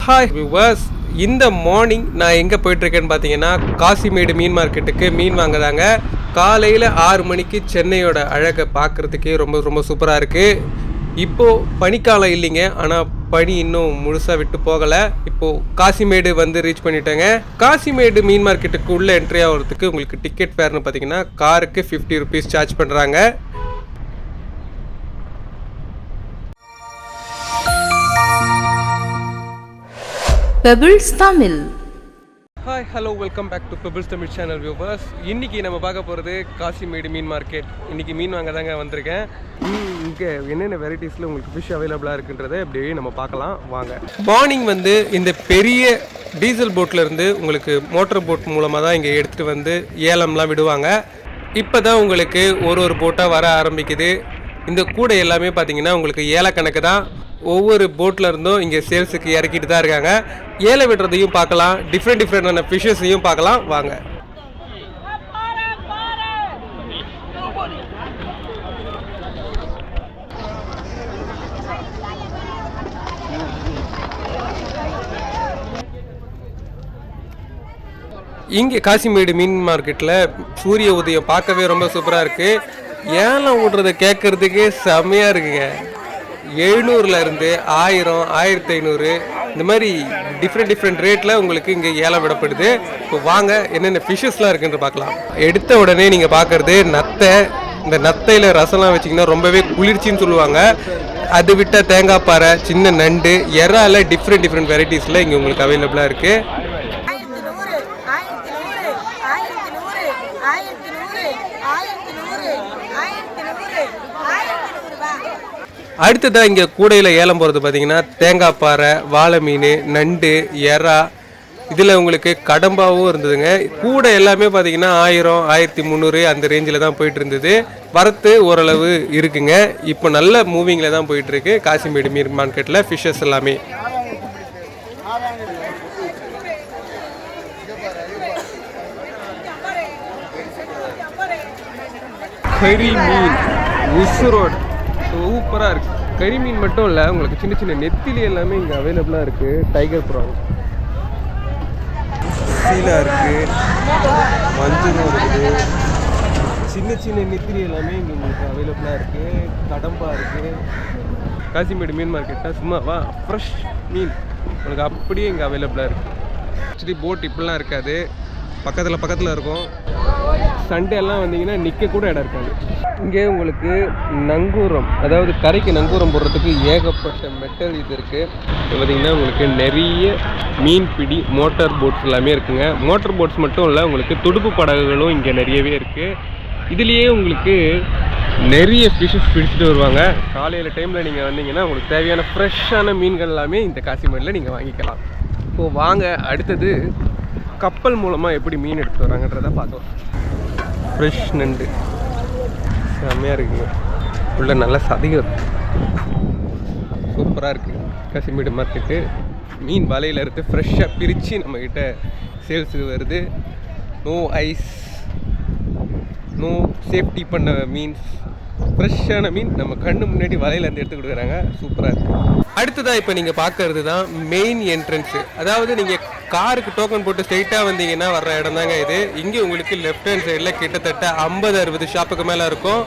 Hi viewers, இந்த morning நான் எங்கே போயிட்டுருக்கேன்னு பார்த்தீங்கன்னா காசிமேடு மீன் மார்க்கெட்டுக்கு மீன் வாங்குதாங்க. காலையில் 6 மணிக்கு சென்னையோட அழகை பார்க்குறதுக்கே ரொம்ப ரொம்ப சூப்பராக இருக்குது. இப்போது பனிக்காலம் இல்லைங்க, ஆனால் பனி இன்னும் முழுசாக விட்டு போகலை. இப்போது காசிமேடு வந்து ரீச் பண்ணிட்டேங்க. காசிமேடு மீன் மார்க்கெட்டுக்கு உள்ளே என்ட்ரி ஆகிறதுக்கு உங்களுக்கு டிக்கெட் ஃபேர்னு பார்த்தீங்கன்னா காருக்கு 50 ருபீஸ் சார்ஜ் பண்ணுறாங்க. Pebbles Tamil. Hi, hello, welcome back to Pebbles Tamil channel viewers. இன்றைக்கி நம்ம பார்க்க போகிறது காசிமேடு மீன் மார்க்கெட். இன்றைக்கி மீன் வாங்க தாங்க வந்திருக்கேன். இங்கே என்னென்ன வெரைட்டிஸில் உங்களுக்கு ஃபிஷ் அவைலபிளாக இருக்குன்றதை அப்படியே நம்ம பார்க்கலாம் வாங்க. மார்னிங் வந்து இந்த பெரிய டீசல் போட்லேருந்து உங்களுக்கு மோட்டர் போட் மூலமாக தான் இங்கே எடுத்துகிட்டு வந்து ஏலம்லாம் விடுவாங்க. இப்போ தான் உங்களுக்கு ஒரு போட்டாக வர ஆரம்பிக்குது. இந்த கூடை எல்லாமே பார்த்தீங்கன்னா உங்களுக்கு ஏல கணக்கு தான். ஒவ்வொரு போட்டில் இருந்தும் இங்கே சேல்ஸுக்கு இறக்கிட்டு தான் இருக்காங்க. ஏலை விடுறதையும் பார்க்கலாம், டிஃப்ரெண்டான ஃபிஷ்ஷஸையும் பார்க்கலாம் வாங்க. இங்கே காசிமேடு மீன் மார்க்கெட்டில் சூரிய உதயம் பார்க்கவே ரொம்ப சூப்பராக இருக்குது. ஏலம் விடுறதை கேட்குறதுக்கே செம்மையாக இருக்குங்க. 700லேருந்து 1000, 1500 இந்த மாதிரி டிஃப்ரெண்ட் ரேட்டில் உங்களுக்கு இங்கே ஏலம் விடப்படுது. இப்போ வாங்க என்னென்ன ஃபிஷ்ஷஸ்லாம் இருக்குன்னு பார்க்கலாம். எடுத்த உடனே நீங்கள் பார்க்குறது நத்தை. இந்த நத்தையில் ரசம்லாம் வச்சிங்கன்னா ரொம்பவே குளிர்ச்சின்னு சொல்லுவாங்க. அது விட்ட தேங்காய் பாறை, சின்ன நண்டு, இறால டிஃப்ரெண்ட் வெரைட்டிஸில் இங்கே உங்களுக்கு அவைலபிளாக இருக்குது. அடுத்ததாக இங்கே கூடையில் ஏலம் போகிறது பார்த்தீங்கன்னா தேங்காய் பாறை, வாழை மீன், நண்டு, எறா, இதில் உங்களுக்கு கடம்பாவும் இருந்ததுங்க. கூடை எல்லாமே பார்த்தீங்கன்னா 1000, 1300 அந்த ரேஞ்சில் தான் போயிட்டு இருந்தது. வரத்து ஓரளவு இருக்குங்க. இப்போ நல்ல மூவிங்கில் தான் போயிட்டுருக்கு காசிமேடு மீன் மார்க்கெட்டில் ஃபிஷ்ஷஸ் எல்லாமே. கறி மீன் உசுரோடு சூப்பராக இருக்குது. கறி மீன் மட்டும் இல்லை, உங்களுக்கு சின்ன நெத்திலி எல்லாமே இங்கே அவைலபிளாக இருக்குது. டைகர் ப்ரான், சீலா இருக்குது, மஞ்சளும் இருக்குது. சின்ன நெத்திலி எல்லாமே இங்கே உங்களுக்கு அவைலபிளாக இருக்குது. கடம்பா இருக்குது. காசிமேடு மீன் மார்க்கெட்டாக சும்மாவா ஃப்ரெஷ் மீன் உங்களுக்கு அப்படியே இங்கே அவைலபிளாக இருக்குது. ஆக்சுவலி போட் இப்படிலாம் இருக்காது, பக்கத்தில் இருக்கும். சண்டே எல்லாம் வந்தீங்கன்னா நிற்க கூட இடம் இருக்காது. இங்கே உங்களுக்கு நங்கூரம், அதாவது கரைக்கு நங்கூரம் போடுறதுக்கு ஏகப்பட்ட மெட்டல் இது இருக்குது. பார்த்தீங்கன்னா உங்களுக்கு நிறைய மீன் பிடி மோட்டார் போட்ஸ் எல்லாமே இருக்குங்க. மோட்டார் போட்ஸ் மட்டும் இல்லை, உங்களுக்கு துடுப்பு படகுகளும் இங்கே நிறையவே இருக்குது. இதுலேயே உங்களுக்கு நிறைய ஃபிஷ்ஷஸ் பிடிச்சிட்டு வருவாங்க. காலையில் டைமில் நீங்கள் வந்தீங்கன்னா உங்களுக்கு தேவையான ஃப்ரெஷ்ஷான மீன்கள் எல்லாமே இந்த காசிமேடில் நீங்கள் வாங்கிக்கலாம். இப்போது வாங்க அடுத்தது கப்பல் மூலமாக எப்படி மீன் எடுத்து வராங்கன்றதை பார்க்கலாம். ஃப்ரெஷ் நண்டு செம்மையாக இருக்குங்க. உள்ள நல்லா சதிகம் சூப்பராக இருக்குது. காசிமேடு மார்க்கெட்டு மீன் வலையில் இருந்து ஃப்ரெஷ்ஷாக பிரித்து நம்மக்கிட்ட சேல்ஸுக்கு வருது. நோ ஐஸ், நோ சேஃப்டி பண்ண மீன்ஸ், ஃப்ரெஷ்ஷான மீன் நம்ம கண்ணு முன்னாடி வலையிலேருந்து எடுத்து கொடுக்குறாங்க. சூப்பராக இருக்குது. அடுத்ததாக இப்போ நீங்கள் பார்க்கறது தான் மெயின் என்ட்ரன்ஸு. அதாவது நீங்கள் காருக்கு டோக்கன் போட்டு ஸ்ட்ரெயிட்டாக வந்தீங்கன்னா வர்ற இடம் தாங்க இது. இங்கே உங்களுக்கு லெஃப்ட் ஹேண்ட் சைடில் கிட்டத்தட்ட 50-60 ஷாப்புக்கு மேலே இருக்கும்.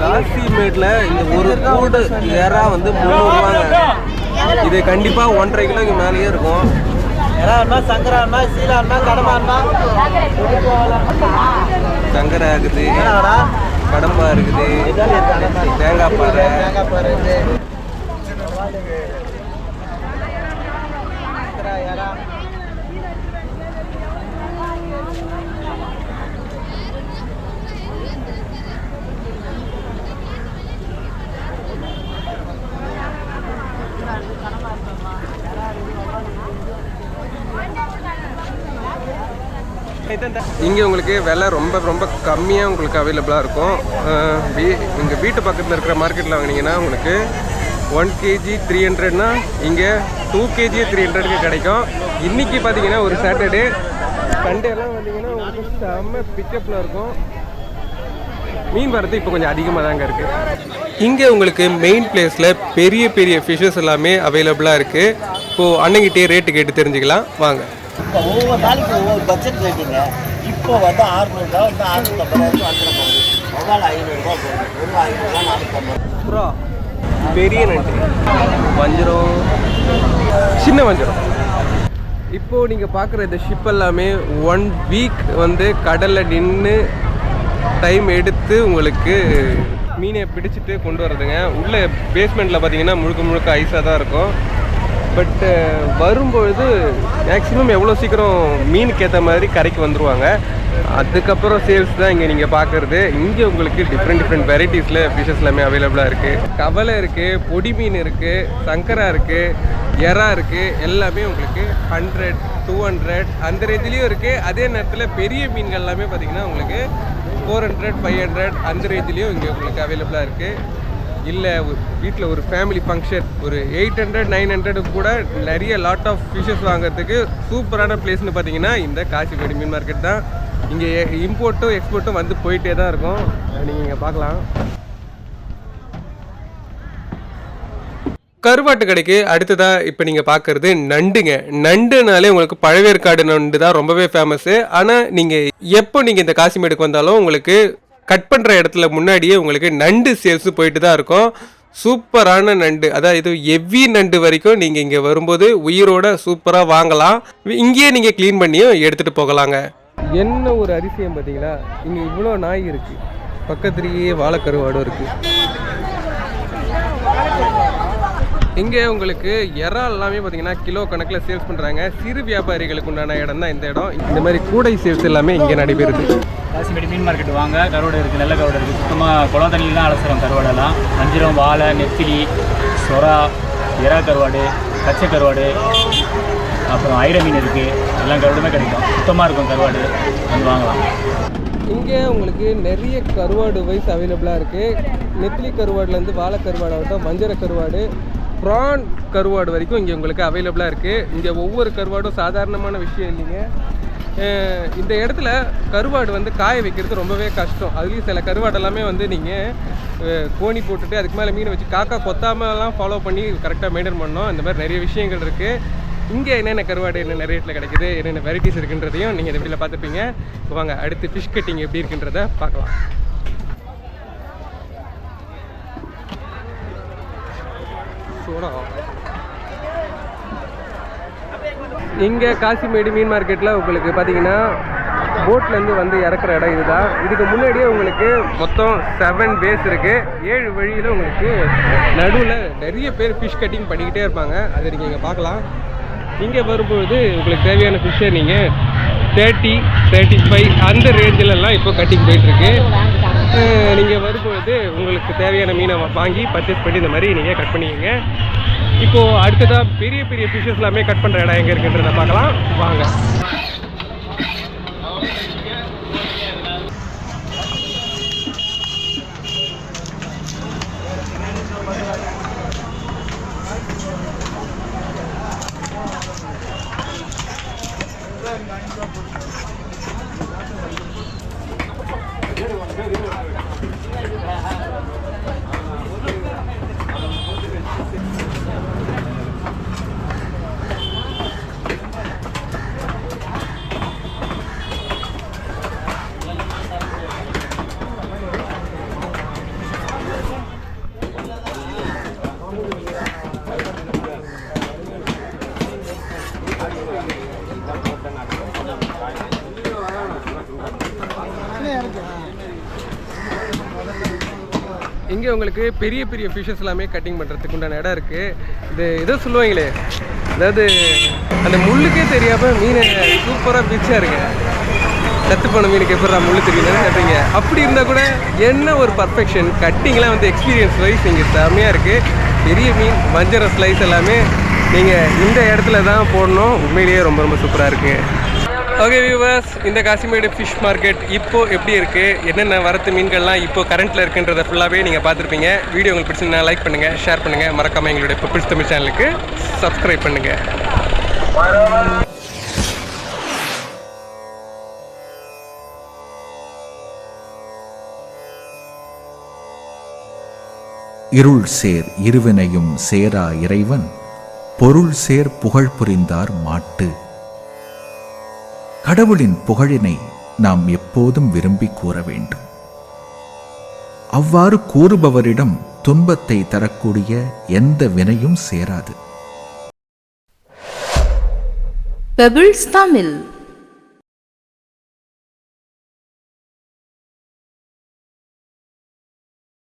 காசிமேடில் இந்த ஒரு கூடு எறா வந்து 300 ரூபாங்க. இது கண்டிப்பாக 1.5 கிலோக்கு மேலேயே இருக்கும். சங்கரா இருக்குது, கடம்பா இருக்குது, தேங்காய் பாறை. இங்கே உங்களுக்கு விலை ரொம்ப கம்மியாக உங்களுக்கு அவைலபிளாக இருக்கும். இங்கே வீட்டு பக்கத்தில் இருக்கிற மார்க்கெட்டில் வாங்கினீங்கன்னா உங்களுக்கு 1 kg 300னா இங்கே 2 kg 300க்கு கிடைக்கும். இன்றைக்கி பார்த்தீங்கன்னா ஒரு சாட்டர்டே, சண்டேலாம் வந்தீங்கன்னா உங்களுக்கு செம்ம பிக்கப்பில் இருக்கும். மீன் வரது இப்போ கொஞ்சம் அதிகமாக தாங்க இருக்குது. இங்கே உங்களுக்கு மெயின் பிளேஸில் பெரிய ஃபிஷ்ஷஸ் எல்லாமே அவைலபிளாக இருக்குது. இப்போது அண்ணங்கிட்டே ரேட்டு கேட்டு தெரிஞ்சுக்கலாம் வாங்க. இப்போ ஒவ்வொரு நாளைக்கு ஒவ்வொரு பட்ஜெட் ரேட்டுங்க. இப்போ வந்து 600 வந்து 650 வந்துட போகுது. முதல்ல 500 போகுது. ஒரு 500 450. புறா பெரிய நண்டு, வஞ்சரம், சின்ன வஞ்சரம். இப்போது நீங்கள் பார்க்குற இந்த ஷிப் எல்லாமே 1 வீக் வந்து கடலில் நின்று டைம் எடுத்து உங்களுக்கு மீனை பிடிச்சிட்டு கொண்டு வரதுங்க. உள்ளே பேஸ்மெண்ட்டில் பார்த்தீங்கன்னா முழுக்க ஐஸாக தான் இருக்கும். பட்டு வரும்பொழுது மேக்ஸிமம் எவ்வளோ சீக்கிரம் மீனுக்கு ஏற்ற மாதிரி கரைக்கு வந்துடுவாங்க. அதுக்கப்புறம் சேல்ஸ் தான் இங்கே நீங்கள் பார்க்குறது. இங்கே உங்களுக்கு டிஃப்ரெண்ட் வெரைட்டிஸில் ஃபிஷ்ஷஸ் எல்லாமே அவைலபிளாக இருக்குது. கவலை இருக்குது, பொடி மீன் இருக்குது, சங்கரா இருக்குது, எறா இருக்குது. எல்லாமே உங்களுக்கு 100, 200 அந்த ரேஞ்சிலையும் இருக்குது. அதே நேரத்தில் பெரிய மீன்கள் எல்லாமே பார்த்திங்கன்னா உங்களுக்கு 400, 500 அந்த ரேஞ்சிலையும் இங்கே உங்களுக்கு அவைலபிளாக இருக்குது. இல்லை வீட்டில் ஒரு ஃபேமிலி ஃபங்க்ஷன் ஒரு 800, 900 கூட நிறைய லாட் ஆஃப் ஃபிஷ்ஷஸ் வாங்குறதுக்கு சூப்பரான பிளேஸ்னு பார்த்தீங்கன்னா இந்த காசிமேடு மீன் மார்க்கெட் தான். இங்கே இம்போர்ட்டும் எக்ஸ்போர்ட்டும் வந்து போயிட்டே தான் இருக்கும். நீங்கள் இங்கே பார்க்கலாம். கருவாட்டு கடைக்கு அடுத்ததாக இப்போ நீங்கள் பார்க்குறது நண்டுங்க. நண்டுனாலே உங்களுக்கு பழவேற்காடு நண்டு தான் ரொம்பவே ஃபேமஸ்ஸு. ஆனால் நீங்கள் எப்போ நீங்கள் இந்த காசிமேடுக்கு வந்தாலும் உங்களுக்கு கட் பண்ணுற இடத்துல முன்னாடியே உங்களுக்கு நண்டு சேல்ஸு போயிட்டு தான் இருக்கும். சூப்பரான நண்டு, அதாவது ஹெவி நண்டு வரைக்கும் நீங்கள் இங்கே வரும்போது உயிரோட சூப்பராக வாங்கலாம். இங்கேயே நீங்கள் க்ளீன் பண்ணியும் எடுத்துகிட்டு போகலாங்க. என்ன ஒரு அதிசயம் பார்த்தீங்களா, இங்கே இவ்வளோ நாய் இருக்குது, பக்கத்துலேயே வாழைக்கருவாடும் இருக்குது. இங்கே உங்களுக்கு இறால் எல்லாமே பார்த்தீங்கன்னா கிலோ கணக்கில் சேல்ஸ் பண்ணுறாங்க. சிறு வியாபாரிகளுக்கு உண்டான இடம் தான் இந்த இடம். இந்த மாதிரி கூடை சேல்ஸ் எல்லாமே இங்கே நடைபெறுது. காசிமேடு மீன் மார்க்கெட் வாங்க. கருவாடு இருக்குது, நல்ல கருவாடு இருக்குது. சுத்தமாக குளம் தண்ணியில் தான் அலசுகிறோம் கருவாடெல்லாம். வஞ்சிரம், வாழை, நெத்திலி, சொரா, எறா கருவாடு, பச்சை கருவாடு, அப்புறம் ஐர மீன் இருக்குது. எல்லாம் கருவாடுமே கிடைக்கும். சுத்தமாக இருக்கும் கருவாடு, வந்து வாங்கலாம். இங்கே உங்களுக்கு நிறைய கருவாடு வைஸ் அவைலபிளாக இருக்குது. நெத்திலி கருவாடுலேருந்து வாழை கருவாடு ஆகட்டும், வஞ்சர கருவாடு, ப்ரான் கருவாடு வரைக்கும் இங்கே உங்களுக்கு அவைலபிளாக இருக்குது. இங்கே ஒவ்வொரு கருவாடும் சாதாரணமான விஷயம் இல்லைங்க. இந்த இடத்துல கருவாடு வந்து காய வைக்கிறது ரொம்பவே கஷ்டம். அதுலேயும் சில கருவாடு எல்லாமே வந்து நீங்கள் கோணி போட்டுட்டு அதுக்கு மேலே மீனை வச்சு காக்கா கொத்தாமலாம் ஃபாலோ பண்ணி கரெக்டாக மெயின்டைன் பண்ணோம். இந்த மாதிரி நிறைய விஷயங்கள் இருக்குது. இங்கே என்னென்ன கருவாடு என்னென்ன ரேட்டில் கிடைக்குது, என்னென்ன வெரைட்டிஸ் இருக்குன்றதையும் நீங்கள் இந்த வீடியோவில் பார்த்துப்பீங்க. இப்போ வாங்க அடுத்து ஃபிஷ் கட்டிங் எப்படி இருக்குன்றதை பார்க்கலாம். இங்கே காசிமேடு மீன் மார்க்கெட்டில் உங்களுக்கு பார்த்தீங்கன்னா போட்லேருந்து வந்து இறக்குற இடம் இதுதான். இதுக்கு முன்னாடியே உங்களுக்கு மொத்தம் 7 பேஸ் இருக்குது. 7 வழியில் உங்களுக்கு நடுவில் நிறைய பேர் ஃபிஷ் கட்டிங் பண்ணிக்கிட்டே இருப்பாங்க. அதை நீங்கள் இங்கே பார்க்கலாம். இங்கே வரும்பொழுது உங்களுக்கு தேவையான ஃபிஷ்ஷை நீங்கள் 30, 35 அந்த ரேஞ்சிலெல்லாம் இப்போ கட்டிங் போயிட்டுருக்கு. நீங்கள் வரும்பொழுது உங்களுக்கு தேவையான மீனை வாங்கி பர்ச்சேஸ் பண்ணி இந்த மாதிரி நீங்கள் கட் பண்ணிக்கங்க. இப்போது அடுத்ததாக பெரிய பெரிய ஃபிஷ்ஷஸ் எல்லாமே கட் பண்ணுற இடம் எங்கே இருக்குன்றதை பார்க்கலாம் வாங்க. இங்கே உங்களுக்கு பெரிய பெரிய ஃபிஷ்ஷஸ் எல்லாமே கட்டிங் பண்ணுறதுக்கு உண்டான இடம் இருக்குது. இது எதோ சொல்லுவாங்களே, அதாவது அந்த முள்ளுக்கே தெரியாமல் மீனை சூப்பராக பிச்சா இருக்கு. சத்து பண்ண மீனுக்கு எப்படி முள்ளு தெரியுதுன்னு கேட்டீங்க. அப்படி இருந்தால் கூட என்ன ஒரு பர்ஃபெக்ஷன், கட்டிங்லாம் வந்து எக்ஸ்பீரியன்ஸ் வைஸ் இங்கே செம்மையாக இருக்குது. பெரிய மீன், வஞ்சர ஸ்லைஸ் எல்லாமே நீங்கள் இந்த இடத்துல தான் போடணும். உண்மையிலேயே ரொம்ப ரொம்ப சூப்பராக இருக்குது. ஓகே வியூவர்ஸ், இந்த காசிமேடு ஃபிஷ் மார்க்கெட் இப்போது எப்படி இருக்குது, என்னென்ன வரத்து மீன்கள்லாம் இப்போ கரண்ட்டில் இருக்குன்றதை ஃபுல்லாகவே நீங்கள் பார்த்துருப்பீங்க. வீடியோ உங்களுக்கு பிடிச்சிருந்தா லைக் பண்ணுங்கள், ஷேர் பண்ணுங்கள், மறக்காமல் எங்களுடைய பெப்பிள்ஸ் தமிழ் சேனலுக்கு சப்ஸ்கிரைப் பண்ணுங்கள். இருள் சேர் இருவினையும் சேரா இறைவன் பொருள் சேர் புகழ் புரிந்தார் மாட்டு. கடவுளின் புகழினை நாம் எப்போதும் விரும்பி கூற வேண்டும். அவ்வாறு கூறுபவரிடம் துன்பத்தை தரக்கூடிய எந்த வினையும் சேராது. பெபிள்ஸ் தமிழ்.